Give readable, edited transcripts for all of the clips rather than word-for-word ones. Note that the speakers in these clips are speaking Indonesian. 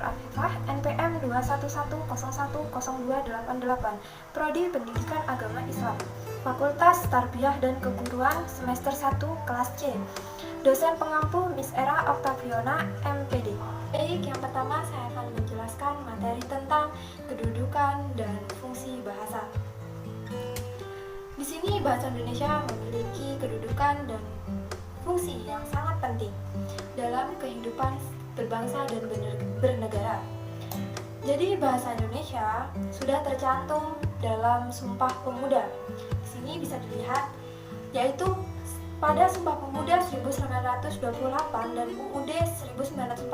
Afifah, NPM 21101010288, Prodi Pendidikan Agama Islam, Fakultas Tarbiyah dan Keguruan, semester 1, kelas C. Dosen pengampu Miss Era Octaviona, MPD. Baik, yang pertama saya akan menjelaskan materi tentang kedudukan dan fungsi bahasa. Di sini bahasa Indonesia memiliki kedudukan dan fungsi yang sangat penting dalam kehidupan berbangsa dan bernegara. Jadi bahasa Indonesia sudah tercantum dalam Sumpah Pemuda. Di sini bisa dilihat yaitu pada Sumpah Pemuda 1928 dan UUD 1945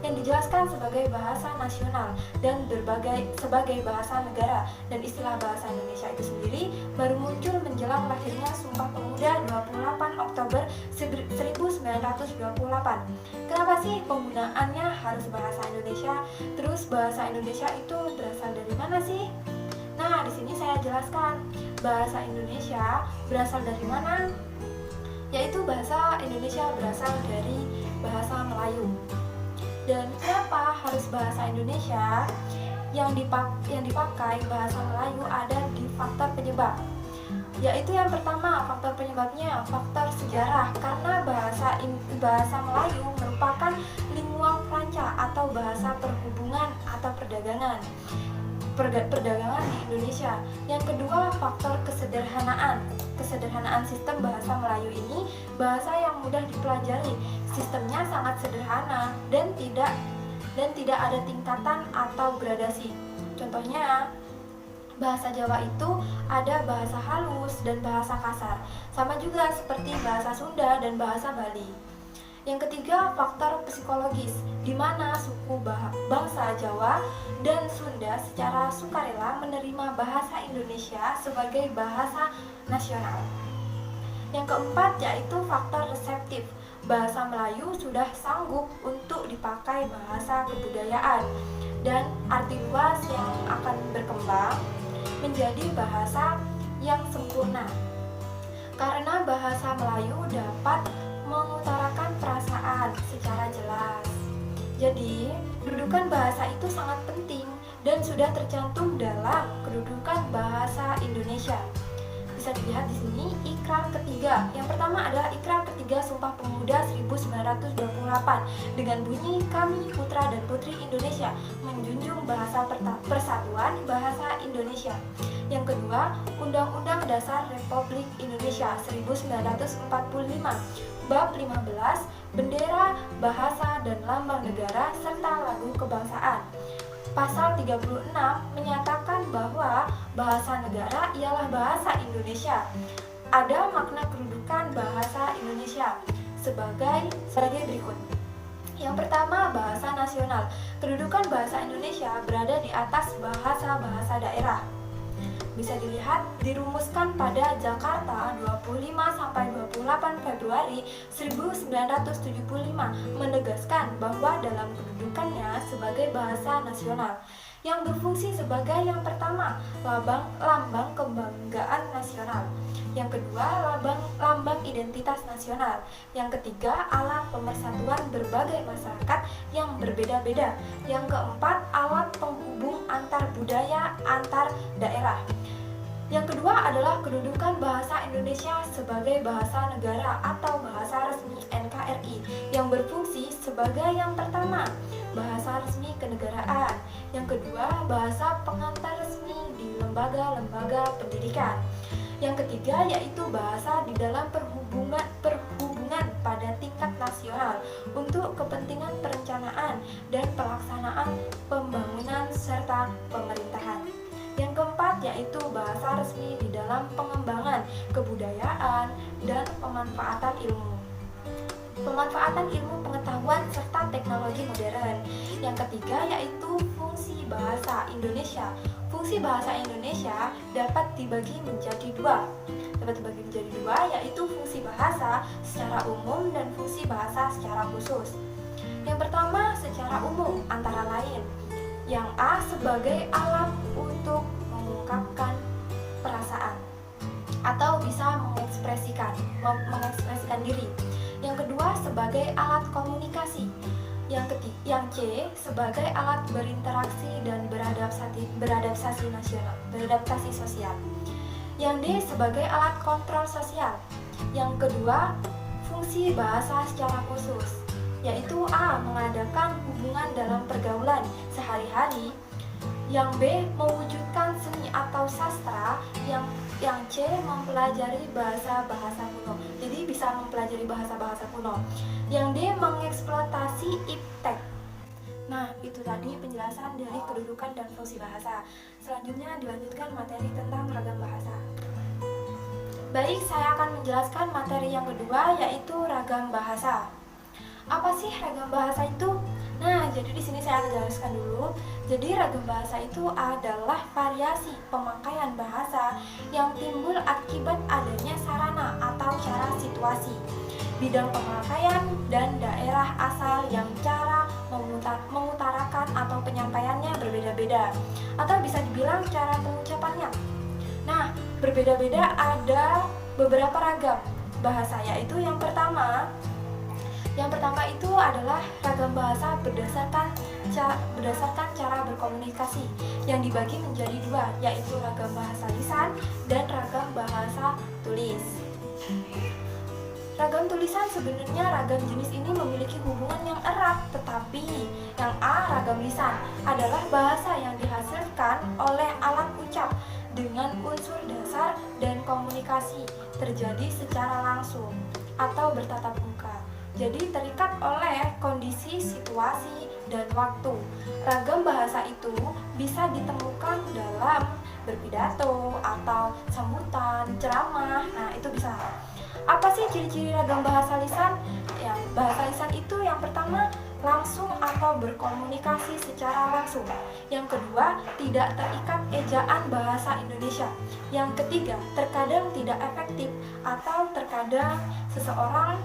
yang dijelaskan sebagai bahasa nasional dan sebagai bahasa negara, dan istilah bahasa Indonesia itu sendiri baru muncul menjelang lahirnya Sumpah Pemuda 28 Oktober 1928. Kenapa sih penggunaannya harus bahasa Indonesia? Terus bahasa Indonesia itu berasal dari mana sih? Nah, di sini saya jelaskan. Bahasa Indonesia berasal dari mana? Yaitu bahasa Indonesia berasal dari bahasa Melayu. Dan kenapa harus bahasa Indonesia? Yang dipakai bahasa Melayu ada di faktor penyebab. Yaitu yang pertama, faktor penyebabnya faktor sejarah, karena bahasa Melayu merupakan lingua franca atau bahasa perhubungan atau perdagangan di Indonesia. Yang kedua, faktor kesederhanaan sistem bahasa Melayu ini bahasa yang mudah dipelajari. Sistemnya sangat sederhana dan tidak ada tingkatan atau gradasi. Contohnya, bahasa Jawa itu ada bahasa halus dan bahasa kasar, sama juga seperti bahasa Sunda dan bahasa Bali. Yang ketiga, faktor psikologis, di mana suku bangsa Jawa dan Sunda secara sukarela menerima bahasa Indonesia sebagai bahasa nasional. Yang keempat, yaitu faktor reseptif. Bahasa Melayu sudah sanggup untuk dipakai bahasa kebudayaan dan arti luas yang akan berkembang menjadi bahasa yang sempurna. Karena bahasa Melayu dapat mengutarakan perasaan secara jelas. Jadi, kedudukan bahasa itu sangat penting dan sudah tercantum dalam kedudukan bahasa Indonesia. Bisa dilihat di sini ikrar ketiga. Yang pertama adalah ikrar ketiga Sumpah Pemuda 1928 dengan bunyi, kami putra dan putri Indonesia menjunjung bahasa persatuan bahasa Indonesia. Yang kedua, Undang-Undang Dasar Republik Indonesia 1945 Bab 15, Bendera, Bahasa, dan Lambang Negara, serta Lagu Kebangsaan. Pasal 36 menyatakan bahwa bahasa negara ialah bahasa Indonesia. Ada makna kedudukan bahasa Indonesia sebagai berikut. Yang pertama, bahasa nasional. Kedudukan bahasa Indonesia berada di atas bahasa-bahasa daerah. Bisa dilihat dirumuskan pada Jakarta 25-28 Februari 1975 menegaskan bahwa dalam kedudukannya sebagai bahasa nasional yang berfungsi sebagai yang pertama lambang kebanggaan nasional, yang kedua lambang identitas nasional, yang ketiga alat pemersatuan berbagai masyarakat yang berbeda-beda, yang keempat alat penghubung antar budaya antar daerah. Yang kedua adalah kedudukan bahasa Indonesia sebagai bahasa negara atau bahasa resmi NKRI yang berfungsi sebagai yang pertama bahasa resmi kenegaraan, yang kedua bahasa pengantar resmi di lembaga-lembaga pendidikan, yang ketiga yaitu bahasa di dalam perhubungan pada tingkat nasional untuk kepentingan perencanaan dan pelaksanaan pembangunan serta pemerintahan. Yang keempat yaitu bahasa resmi di dalam pengembangan kebudayaan dan pemanfaatan ilmu pengetahuan serta teknologi modern. Yang ketiga yaitu fungsi bahasa Indonesia. Fungsi bahasa Indonesia dapat dibagi menjadi dua, yaitu fungsi bahasa secara umum dan fungsi bahasa secara khusus. Yang pertama secara umum antara lain, yang A sebagai alat untuk mengungkapkan perasaan atau bisa mengekspresikan diri. Yang kedua sebagai alat komunikasi. Yang C sebagai alat berinteraksi dan beradaptasi sosial. Yang D sebagai alat kontrol sosial. Yang kedua, fungsi bahasa secara khusus, yaitu A. mengadakan hubungan dalam pergaulan sehari-hari. Yang B. mewujudkan seni atau sastra. Yang C. mempelajari bahasa-bahasa kuno, jadi bisa mempelajari bahasa-bahasa kuno. Yang D. mengeksploitasi iptek. Nah, itu tadi penjelasan dari kedudukan dan fungsi bahasa. Selanjutnya dilanjutkan materi tentang ragam bahasa. Baik, saya akan menjelaskan materi yang kedua, yaitu ragam bahasa. Apa sih ragam bahasa itu? Nah, jadi di sini saya akan jelaskan dulu. Jadi ragam bahasa itu adalah variasi pemakaian bahasa yang timbul akibat adanya sarana atau cara situasi, bidang pemakaian, dan daerah asal yang cara mengutarakan atau penyampaiannya berbeda-beda, atau bisa dibilang cara pengucapannya. Nah, berbeda-beda ada beberapa ragam bahasa, yaitu yang pertama itu adalah ragam bahasa berdasarkan cara berkomunikasi yang dibagi menjadi dua, yaitu ragam bahasa lisan dan ragam bahasa tulis. Ragam tulisan sebenarnya ragam jenis ini memiliki hubungan yang erat, tetapi yang A, ragam lisan, adalah bahasa yang dihasilkan oleh alat ucap dengan unsur dasar dan komunikasi terjadi secara langsung atau bertatap muka. Jadi terikat oleh kondisi, situasi, dan waktu. Ragam bahasa itu bisa ditemukan dalam berpidato atau sambutan, ceramah. Nah, itu bisa. Apa sih ciri-ciri ragam bahasa lisan? Ya, bahasa lisan itu yang pertama langsung atau berkomunikasi secara langsung. Yang kedua, tidak terikat ejaan bahasa Indonesia. Yang ketiga, terkadang tidak efektif atau terkadang seseorang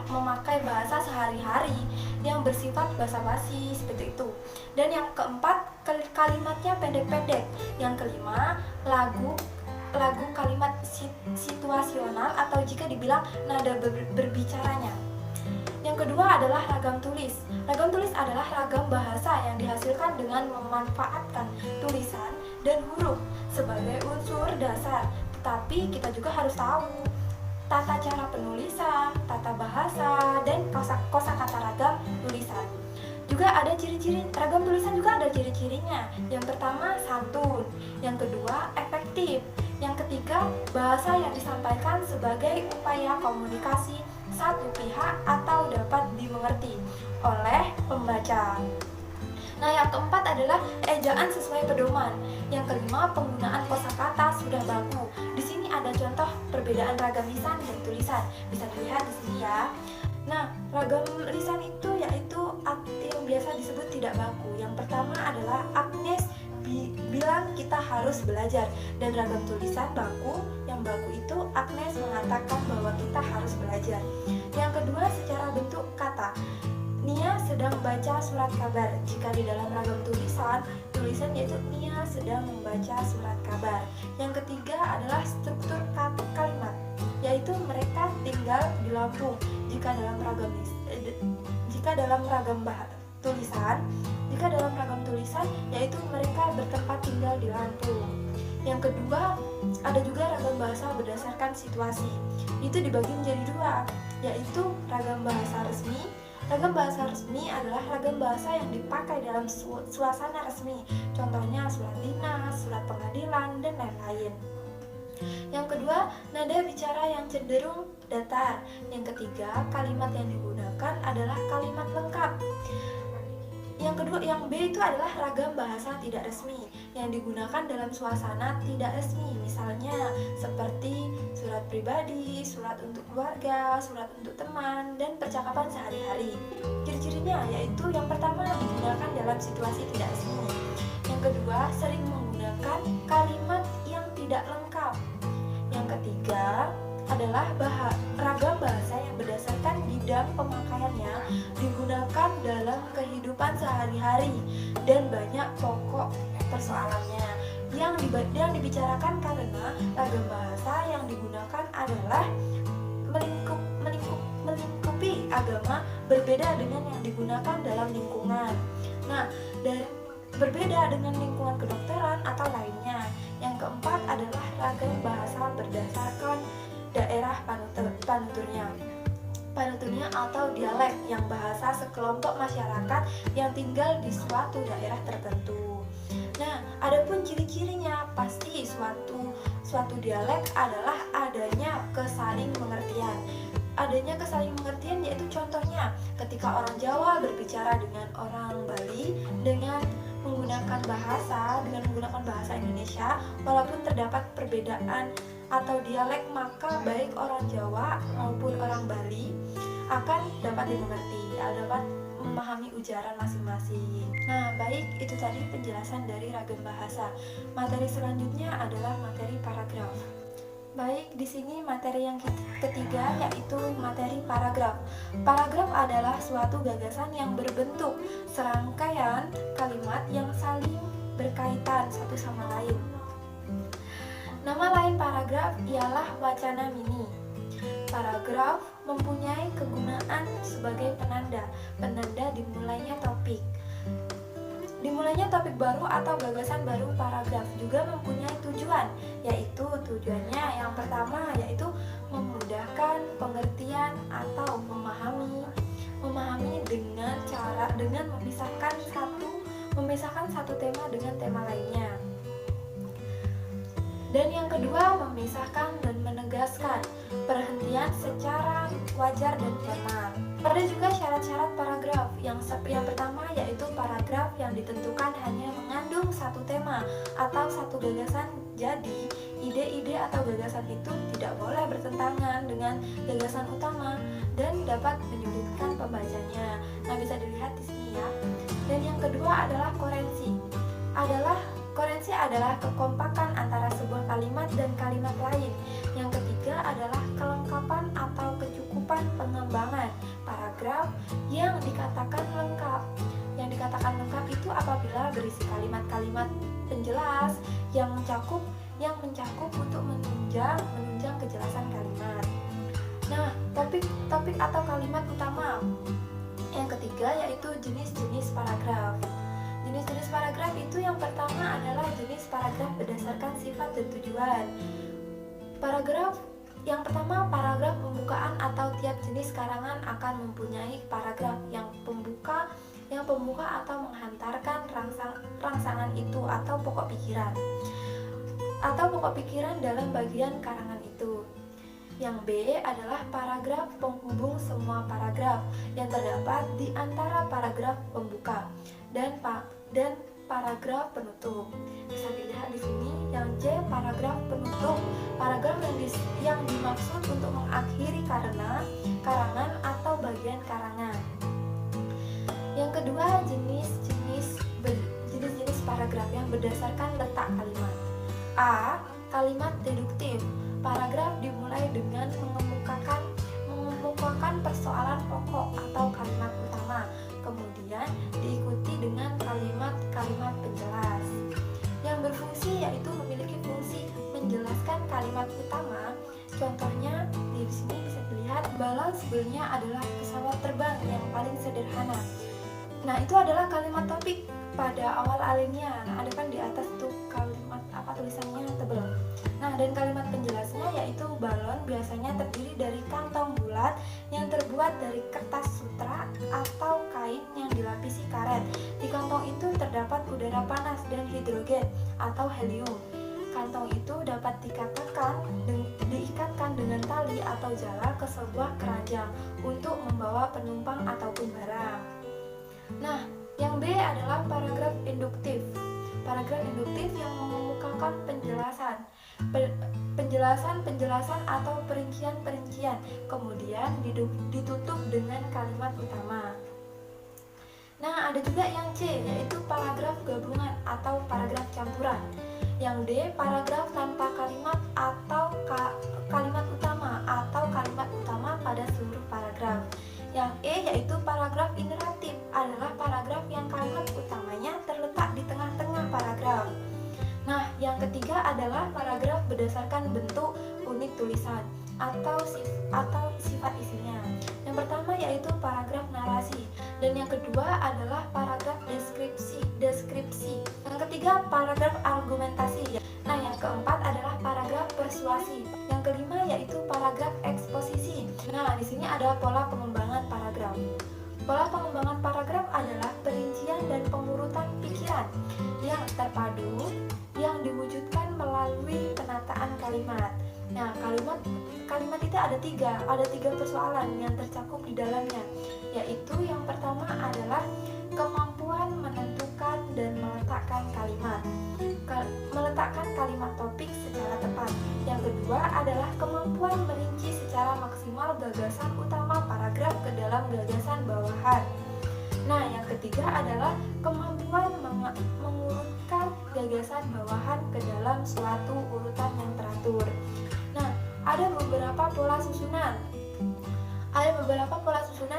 memakai bahasa sehari-hari yang bersifat basa-basi seperti itu. Dan yang keempat, kalimatnya pendek-pendek. Yang kelima, lagu kalimat situasional atau jika dibilang nada berbicaranya. Yang kedua adalah ragam tulis. Ragam tulis adalah ragam bahasa yang dihasilkan dengan memanfaatkan tulisan dan huruf sebagai unsur dasar. Tetapi kita juga harus tahu tata cara penulisan, tata bahasa, dan kosakata ragam tulisan. Juga ada ciri-ciri ragam tulisan, juga ada ciri-cirinya. Yang pertama, santun. Yang kedua, efektif. Yang ketiga, bahasa yang disampaikan sebagai upaya komunikasi satu pihak atau dapat dimengerti oleh pembaca. Nah, yang keempat adalah ejaan sesuai pedoman. Yang kelima, penggunaan kosakata sudah baku. Di sini ada contoh perbedaan ragam lisan dan tulisan. Bisa dilihat di sini ya. Nah, ragam lisan itu yaitu yang biasa disebut tidak baku. Yang pertama adalah Agnes bilang kita harus belajar, dan ragam tulisan baku. Yang baku itu Agnes mengatakan bahwa kita harus belajar. Yang kedua, secara bentuk kata. Nia sedang baca surat kabar. Jika di dalam ragam tulisan yaitu Nia sedang membaca surat kabar. Yang ketiga adalah struktur kalimat, yaitu mereka tinggal di Lampung. Jika dalam ragam tulisan yaitu mereka bertempat tinggal di Lampung. Yang kedua, ada juga ragam bahasa berdasarkan situasi. Itu dibagi menjadi dua, yaitu ragam bahasa resmi. Ragam bahasa resmi adalah ragam bahasa yang dipakai dalam suasana resmi. Contohnya surat dinas, surat pengadilan, dan lain-lain. Yang kedua, nada bicara yang cenderung datar. Yang ketiga, kalimat yang digunakan adalah kalimat lengkap. Yang B itu adalah ragam bahasa tidak resmi yang digunakan dalam suasana tidak resmi, misalnya seperti surat pribadi, surat untuk keluarga, surat untuk teman, dan percakapan sehari-hari. Ciri-cirinya yaitu yang pertama, digunakan dalam situasi tidak resmi. Yang kedua, sering menggunakan kalimat yang tidak lengkap. Yang ketiga adalah ragam bahasa yang berdasarkan bidang pemakaiannya digunakan dalam kehidupan sehari-hari dan banyak pokok persoalannya yang dibicarakan, karena ragam bahasa yang digunakan adalah melingkupi agama berbeda dengan yang digunakan dalam lingkungan. Nah, berbeda dengan lingkungan kedokteran atau lainnya. Yang keempat adalah ragam bahasa berdasarkan daerah penuturnya atau dialek yang bahasa sekelompok masyarakat yang tinggal di suatu daerah tertentu. Nah, adapun ciri-cirinya, pasti suatu dialek adalah adanya kesaling pengertian. Adanya kesaling pengertian yaitu contohnya ketika orang Jawa berbicara dengan orang Bali dengan menggunakan bahasa Indonesia, walaupun terdapat perbedaan atau dialek, maka baik orang Jawa maupun orang Bali akan dapat dimengerti, dapat memahami ujaran masing-masing. Nah, baik, itu tadi penjelasan dari ragam bahasa. Materi selanjutnya adalah materi paragraf. Baik, di sini materi yang ketiga yaitu materi paragraf. Paragraf adalah suatu gagasan yang berbentuk serangkaian kalimat yang saling berkaitan satu sama lain. Nama lain paragraf ialah wacana mini. Paragraf mempunyai kegunaan sebagai penanda dimulainya topik. Dimulainya topik baru atau gagasan baru. Paragraf juga mempunyai tujuan, yaitu tujuannya yang pertama yaitu memudahkan pengertian atau memahami dengan memisahkan satu tema dengan tema lainnya. Dan yang kedua, memisahkan dan menegaskan perhentian secara wajar dan formal. Ada juga syarat-syarat paragraf. Yang pertama yaitu paragraf yang ditentukan hanya mengandung satu tema atau satu gagasan. Jadi, ide-ide atau gagasan itu tidak boleh bertentangan dengan gagasan utama dan dapat menyulitkan pembacanya. Nah, bisa dilihat di sini ya. Dan yang kedua adalah koherensi. Koherensi adalah kekompakan antara sebuah kalimat dan kalimat lain. Yang ketiga adalah kelengkapan atau kecukupan pengembangan paragraf yang dikatakan lengkap. Yang dikatakan lengkap itu apabila berisi kalimat-kalimat penjelas yang mencakup untuk menunjang kejelasan kalimat. Nah, topik atau kalimat utama. Yang ketiga yaitu jenis-jenis paragraf. Jenis-jenis paragraf itu yang pertama adalah jenis paragraf berdasarkan sifat dan tujuan. Paragraf yang pertama, paragraf pembukaan atau tiap jenis karangan akan mempunyai paragraf yang pembuka atau menghantarkan rangsangan itu atau pokok pikiran dalam bagian karangan itu. Yang B adalah paragraf penghubung semua paragraf yang terdapat di antara paragraf pembuka dan paragraf penutup. Bisa dilihat di sini. Yang C, paragraf penutup. Paragraf yang dimaksud untuk mengakhiri karangan atau bagian karangan. Yang kedua, jenis-jenis paragraf yang berdasarkan letak kalimat. A, kalimat deduktif. Paragraf dimulai dengan mengemukakan persoalan pokok atau kalimat utama, kemudian diikuti dengan kalimat-kalimat penjelas. Yang berfungsi yaitu memiliki fungsi menjelaskan kalimat utama. Contohnya di sini bisa dilihat, balon sebenarnya adalah pesawat terbang yang paling sederhana. Nah, itu adalah kalimat topik pada awal alinea. Nah, ada kan di atas tuh kalimat tulisannya tebal. Nah, dan kalimat penjelasnya yaitu balon biasanya terdiri dari kantong bulat yang terbuat dari kertas sutra atau kain yang dilapisi karet. Di kantong itu terdapat udara panas dan hidrogen atau helium. Kantong itu dapat diikatkan dengan tali atau jala ke sebuah keranjang untuk membawa penumpang ataupun barang. Nah, yang B adalah paragraf induktif. Paragraf induktif yang mengemukakan penjelasan atau perincian-perincian, kemudian ditutup dengan kalimat utama. Nah, ada juga yang C, yaitu paragraf gabungan atau paragraf campuran. Yang D, paragraf tanpa kalimat atau kalimat utama atau kalimat utama pada seluruh paragraf. Yang E, yaitu paragraf iteratif, adalah paragraf yang kalimat utamanya terletak di tengah-tengah paragraf. Nah, yang ketiga adalah paragraf berdasarkan bentuk unit tulisan atau sifat isinya. Yang Yang pertama yaitu paragraf narasi, dan yang kedua adalah paragraf deskripsi. Yang ketiga paragraf argumentasi. Nah, yang keempat adalah paragraf persuasi. Yang kelima yaitu paragraf eksposisi. Nah, di sini ada pola pengembangan paragraf. Pola pengembangan paragraf adalah perincian dan pengurutan pikiran yang terpadu yang diwujudkan melalui penataan kalimat. Nah, kalimat itu ada tiga persoalan yang tercakup di dalamnya, yaitu yang pertama adalah kemampuan menentukan dan meletakkan kalimat topik secara tepat. Yang kedua adalah kemampuan merinci secara maksimal gagasan utama paragraf ke dalam gagasan bawahan. Nah, yang ketiga adalah kemampuan mengurutkan gagasan bawahan ke dalam suatu urutan yang teratur. Nah, ada beberapa pola susunan.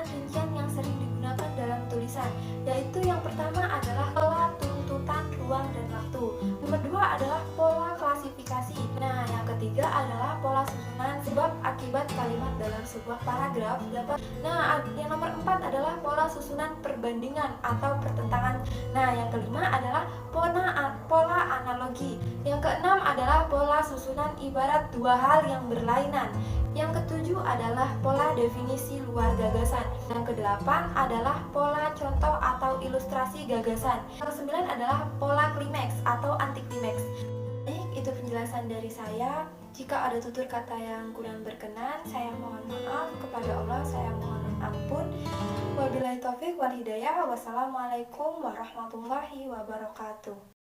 Rincian yang sering digunakan dalam tulisan, yaitu yang pertama adalah pola tuntutan ruang dan waktu. Nomor dua adalah pola klasifikasi. Nah, yang ketiga adalah pola susunan sebab akibat kalimat dalam sebuah paragraf. Nah, yang nomor empat adalah pola susunan perbandingan atau pertentangan. Nah, yang kelima adalah pola analogi. Yang keenam adalah pola susunan ibarat dua hal yang berlainan. Yang ketujuh adalah pola definisi luar gagasan. Yang kedelapan adalah pola contoh atau ilustrasi gagasan. Yang kesembilan adalah pola klimaks atau anti klimaks. Baik, itu penjelasan dari saya. Jika ada tutur kata yang kurang berkenan, saya mohon maaf. Kepada Allah saya mohon ampun. Wabillahi taufik wal hidayah. Wassalamualaikum warahmatullahi wabarakatuh.